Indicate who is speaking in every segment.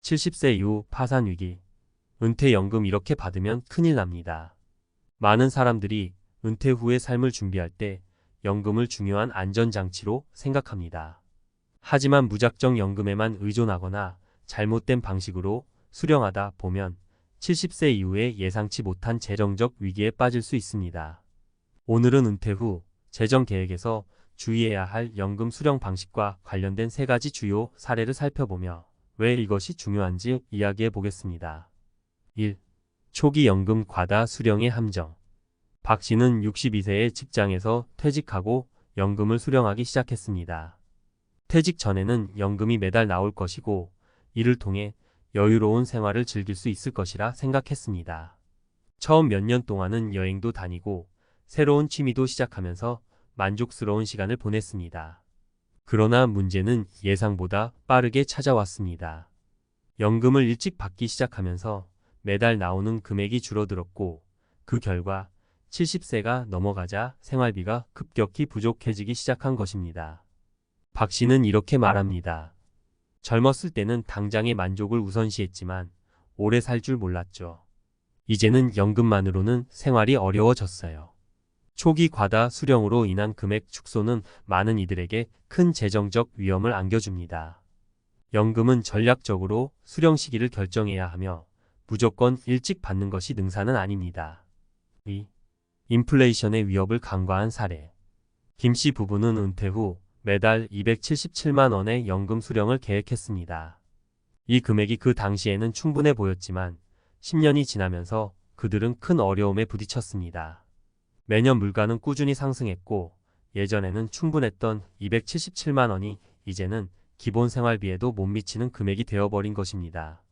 Speaker 1: 70세 이후 파산 위기. 은퇴연금 이렇게 받으면 큰일 납니다. 많은 사람들이 은퇴 후의 삶을 준비할 때 연금을 중요한 안전장치로 생각합니다. 하지만 무작정 연금에만 의존하거나 잘못된 방식으로 수령하다 보면 70세 이후에 예상치 못한 재정적 위기에 빠질 수 있습니다. 오늘은 은퇴 후 재정 계획에서 주의해야 할 연금 수령 방식과 관련된 3가지 주요 사례를 살펴보며 왜 이것이 중요한지 이야기해 보겠습니다. 1. 초기 연금 과다 수령의 함정. 박 씨는 62세의 직장에서 퇴직하고 연금을 수령하기 시작했습니다. 퇴직 전에는 연금이 매달 나올 것이고 이를 통해 여유로운 생활을 즐길 수 있을 것이라 생각했습니다. 처음 몇 년 동안은 여행도 다니고 새로운 취미도 시작하면서 만족스러운 시간을 보냈습니다. 그러나 문제는 예상보다 빠르게 찾아왔습니다. 연금을 일찍 받기 시작하면서 매달 나오는 금액이 줄어들었고 그 결과 70세가 넘어가자 생활비가 급격히 부족해지기 시작한 것입니다. 박 씨는 이렇게 말합니다. 젊었을 때는 당장의 만족을 우선시했지만 오래 살 줄 몰랐죠. 이제는 연금만으로는 생활이 어려워졌어요. 초기 과다 수령으로 인한 금액 축소는 많은 이들에게 큰 재정적 위험을 안겨줍니다. 연금은 전략적으로 수령 시기를 결정해야 하며 무조건 일찍 받는 것이 능사는 아닙니다. 2. 인플레이션의 위협을 간과한 사례. 김 씨 부부는 은퇴 후 매달 277만 원의 연금 수령을 계획했습니다. 이 금액이 그 당시에는 충분해 보였지만 10년이 지나면서 그들은 큰 어려움에 부딪혔습니다. 매년 물가는 꾸준히 상승했고 예전에는 충분했던 277만 원이 이제는 기본 생활비에도 못 미치는 금액이 되어버린 것입니다.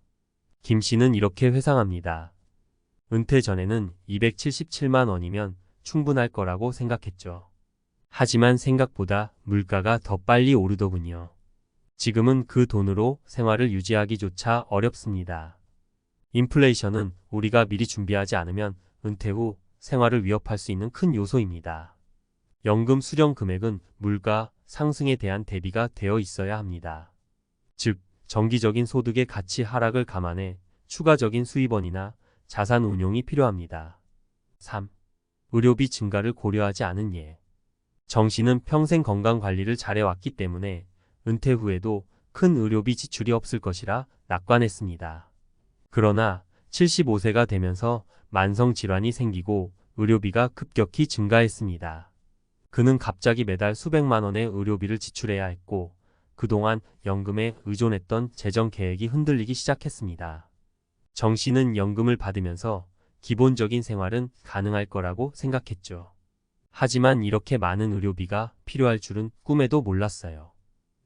Speaker 1: 김 씨는 이렇게 회상합니다. 은퇴 전에는 277만 원이면 충분할 거라고 생각했죠. 하지만 생각보다 물가가 더 빨리 오르더군요. 지금은 그 돈으로 생활을 유지하기조차 어렵습니다. 인플레이션은 우리가 미리 준비하지 않으면 은퇴 후 생활을 위협할 수 있는 큰 요소입니다. 연금 수령 금액은 물가 상승에 대한 대비가 되어 있어야 합니다. 즉, 정기적인 소득의 가치 하락을 감안해 추가적인 수입원이나 자산 운용이 필요합니다. 3. 의료비 증가를 고려하지 않은 예. 정 씨는 평생 건강관리를 잘해왔기 때문에 은퇴 후에도 큰 의료비 지출이 없을 것이라 낙관했습니다. 그러나 75세가 되면서 만성질환이 생기고 의료비가 급격히 증가했습니다. 그는 갑자기 매달 수백만 원의 의료비를 지출해야 했고 그동안 연금에 의존했던 재정 계획이 흔들리기 시작했습니다. 정 씨는 연금을 받으면서 기본적인 생활은 가능할 거라고 생각했죠. 하지만 이렇게 많은 의료비가 필요할 줄은 꿈에도 몰랐어요.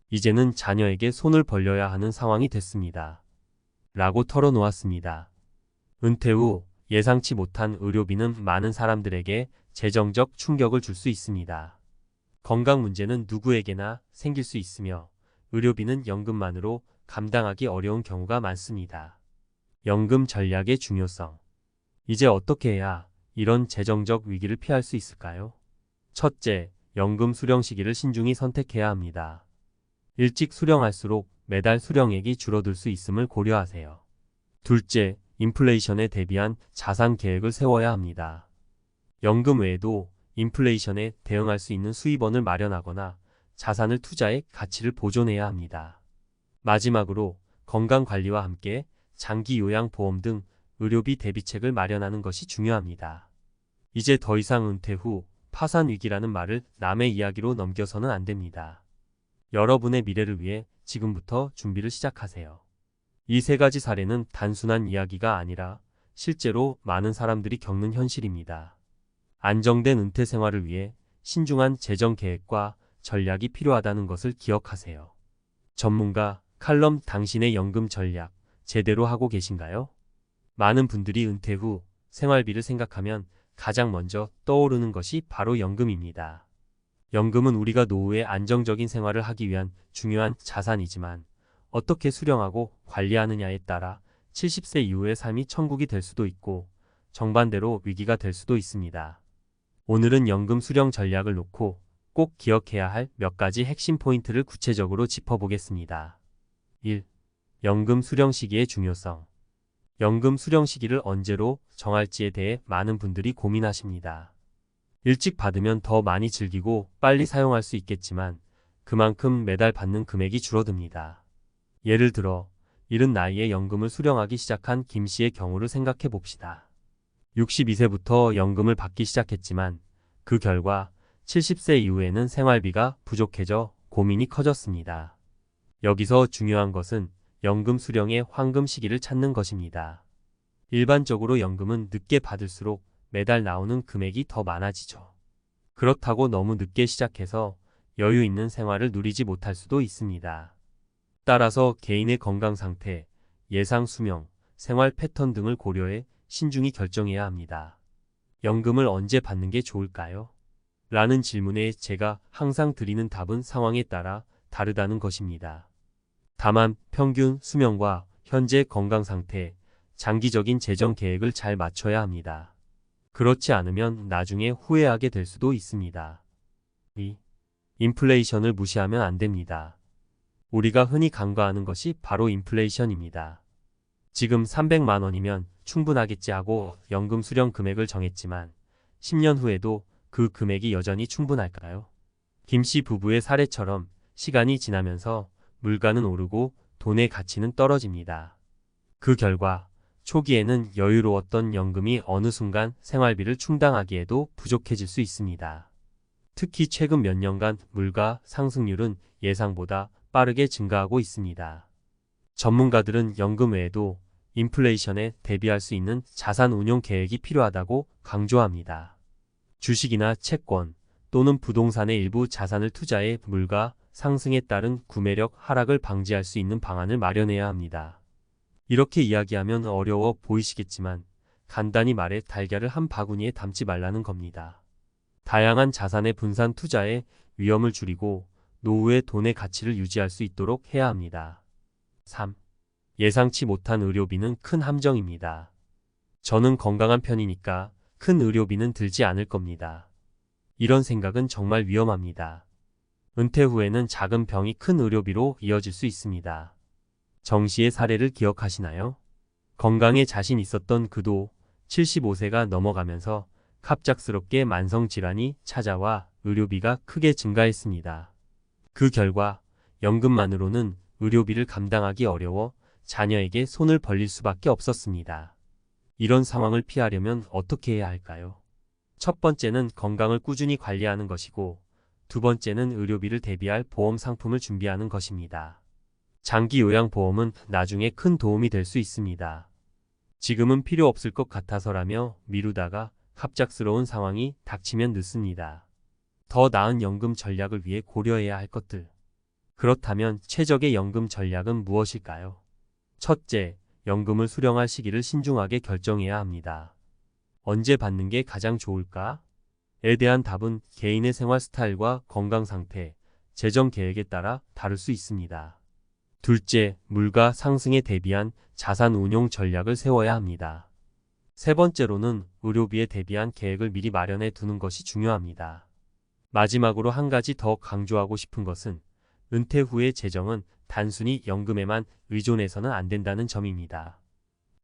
Speaker 1: 이제는 자녀에게 손을 벌려야 하는 상황이 됐습니다. 라고 털어놓았습니다. 은퇴 후 예상치 못한 의료비는 많은 사람들에게 재정적 충격을 줄 수 있습니다. 건강 문제는 누구에게나 생길 수 있으며 의료비는 연금만으로 감당하기 어려운 경우가 많습니다. 연금 전략의 중요성. 이제 어떻게 해야 이런 재정적 위기를 피할 수 있을까요? 첫째, 연금 수령 시기를 신중히 선택해야 합니다. 일찍 수령할수록 매달 수령액이 줄어들 수 있음을 고려하세요. 둘째, 인플레이션에 대비한 자산 계획을 세워야 합니다. 연금 외에도 인플레이션에 대응할 수 있는 수입원을 마련하거나 자산을 투자해 가치를 보존해야 합니다. 마지막으로 건강관리와 함께 장기 요양보험 등 의료비 대비책을 마련하는 것이 중요합니다. 이제 더 이상 은퇴 후 파산 위기라는 말을 남의 이야기로 넘겨서는 안 됩니다. 여러분의 미래를 위해 지금부터 준비를 시작하세요. 이 3가지 사례는 단순한 이야기가 아니라 실제로 많은 사람들이 겪는 현실입니다. 안정된 은퇴 생활을 위해 신중한 재정 계획과 전략이 필요하다는 것을 기억하세요. 전문가 칼럼 당신의 연금 전략 제대로 하고 계신가요? 많은 분들이 은퇴 후 생활비를 생각하면 가장 먼저 떠오르는 것이 바로 연금입니다. 연금은 우리가 노후에 안정적인 생활을 하기 위한 중요한 자산이지만 어떻게 수령하고 관리하느냐에 따라 70세 이후의 삶이 천국이 될 수도 있고 정반대로 위기가 될 수도 있습니다. 오늘은 연금 수령 전략을 놓고 꼭 기억해야 할 몇 가지 핵심 포인트를 구체적으로 짚어보겠습니다. 1. 연금 수령 시기의 중요성. 연금 수령 시기를 언제로 정할지에 대해 많은 분들이 고민하십니다. 일찍 받으면 더 많이 즐기고 빨리 사용할 수 있겠지만 그만큼 매달 받는 금액이 줄어듭니다. 예를 들어 이른 나이에 연금을 수령하기 시작한 김 씨의 경우를 생각해 봅시다. 62세부터 연금을 받기 시작했지만 그 결과 70세 이후에는 생활비가 부족해져 고민이 커졌습니다. 여기서 중요한 것은 연금 수령의 황금 시기를 찾는 것입니다. 일반적으로 연금은 늦게 받을수록 매달 나오는 금액이 더 많아지죠. 그렇다고 너무 늦게 시작해서 여유 있는 생활을 누리지 못할 수도 있습니다. 따라서 개인의 건강 상태, 예상 수명, 생활 패턴 등을 고려해 신중히 결정해야 합니다. 연금을 언제 받는 게 좋을까요? 라는 질문에 제가 항상 드리는 답은 상황에 따라 다르다는 것입니다. 다만 평균 수명과 현재 건강 상태, 장기적인 재정 계획을 잘 맞춰야 합니다. 그렇지 않으면 나중에 후회하게 될 수도 있습니다. 2. 인플레이션을 무시하면 안 됩니다. 우리가 흔히 간과하는 것이 바로 인플레이션입니다. 지금 300만 원이면 충분하겠지 하고 연금 수령 금액을 정했지만 10년 후에도 그 금액이 여전히 충분할까요? 김 씨 부부의 사례처럼 시간이 지나면서 물가는 오르고 돈의 가치는 떨어집니다. 그 결과 초기에는 여유로웠던 연금이 어느 순간 생활비를 충당하기에도 부족해질 수 있습니다. 특히 최근 몇 년간 물가 상승률은 예상보다 빠르게 증가하고 있습니다. 전문가들은 연금 외에도 인플레이션에 대비할 수 있는 자산 운용 계획이 필요하다고 강조합니다. 주식이나 채권 또는 부동산의 일부 자산을 투자해 물가 상승에 따른 구매력 하락을 방지할 수 있는 방안을 마련해야 합니다. 이렇게 이야기하면 어려워 보이시겠지만 간단히 말해 달걀을 한 바구니에 담지 말라는 겁니다. 다양한 자산의 분산 투자에 위험을 줄이고 노후에 돈의 가치를 유지할 수 있도록 해야 합니다. 3. 예상치 못한 의료비는 큰 함정입니다. 저는 건강한 편이니까 큰 의료비는 들지 않을 겁니다. 이런 생각은 정말 위험합니다. 은퇴 후에는 작은 병이 큰 의료비로 이어질 수 있습니다. 정 씨의 사례를 기억하시나요? 건강에 자신 있었던 그도 75세가 넘어가면서 갑작스럽게 만성질환이 찾아와 의료비가 크게 증가했습니다. 그 결과 연금만으로는 의료비를 감당하기 어려워 자녀에게 손을 벌릴 수밖에 없었습니다. 이런 상황을 피하려면 어떻게 해야 할까요? 첫 번째는 건강을 꾸준히 관리하는 것이고 두 번째는 의료비를 대비할 보험 상품을 준비하는 것입니다. 장기 요양보험은 나중에 큰 도움이 될 수 있습니다. 지금은 필요 없을 것 같아서라며 미루다가 갑작스러운 상황이 닥치면 늦습니다. 더 나은 연금 전략을 위해 고려해야 할 것들. 그렇다면 최적의 연금 전략은 무엇일까요? 첫째, 연금을 수령할 시기를 신중하게 결정해야 합니다. 언제 받는 게 가장 좋을까? 에 대한 답은 개인의 생활 스타일과 건강 상태, 재정 계획에 따라 다를 수 있습니다. 둘째, 물가 상승에 대비한 자산 운용 전략을 세워야 합니다. 세 번째로는 의료비에 대비한 계획을 미리 마련해 두는 것이 중요합니다. 마지막으로 한 가지 더 강조하고 싶은 것은 은퇴 후의 재정은 단순히 연금에만 의존해서는 안 된다는 점입니다.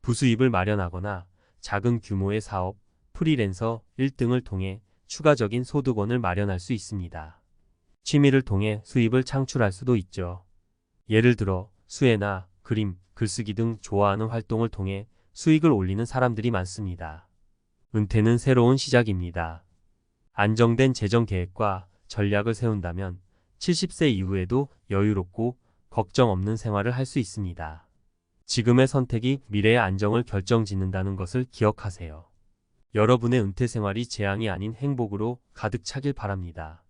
Speaker 1: 부수입을 마련하거나 작은 규모의 사업, 프리랜서 1등을 통해 추가적인 소득원을 마련할 수 있습니다. 취미를 통해 수입을 창출할 수도 있죠. 예를 들어 수혜나 그림, 글쓰기 등 좋아하는 활동을 통해 수익을 올리는 사람들이 많습니다. 은퇴는 새로운 시작입니다. 안정된 재정 계획과 전략을 세운다면 70세 이후에도 여유롭고 걱정 없는 생활을 할 수 있습니다. 지금의 선택이 미래의 안정을 결정짓는다는 것을 기억하세요. 여러분의 은퇴 생활이 재앙이 아닌 행복으로 가득 차길 바랍니다.